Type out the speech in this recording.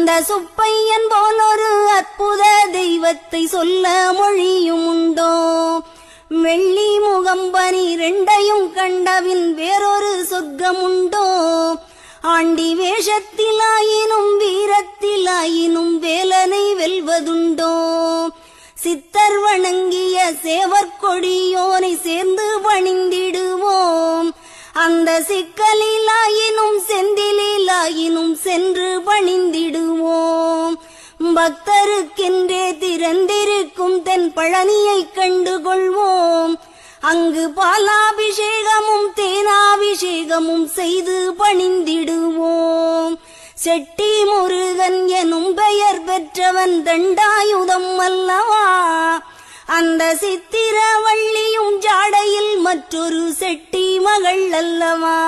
அந்த சுப்பையன் போலொரு அற்புத தெய்வத்தை சொல்ல மொழியும் உண்டோ? வெள்ளி முகம் 12 கண்டவின் வேறொரு சொர்க்கமுண்டோ? ஆண்டி வேஷத்திலாயினும் வீரத்திலாயினும் வேலனை வெல்வதுண்டோ? சித்தர் வணங்கிய சேவற்கொடியோனை சேர்ந்து பணிந்திடுவோம். அந்த சிக்கலிலாயினும் செந்திலாயினும் சென்று பணிந்திடுவோம். பக்தருக்கென்றே திறந்திருக்கும் தென் பழனியை கண்டுகொள்வோம். அங்கு பாலாபிஷேகமும் தேனாபிஷேகமும் செய்து பணிந்திடுவோம். செட்டி முருகன் எனும் பெயர் பெற்றவன் தண்டாயுதம் அல்லவா? அந்த சித்திரவள்ளியும் ஜாடையில் மற்றொரு செட்டி மகள் அல்லவா?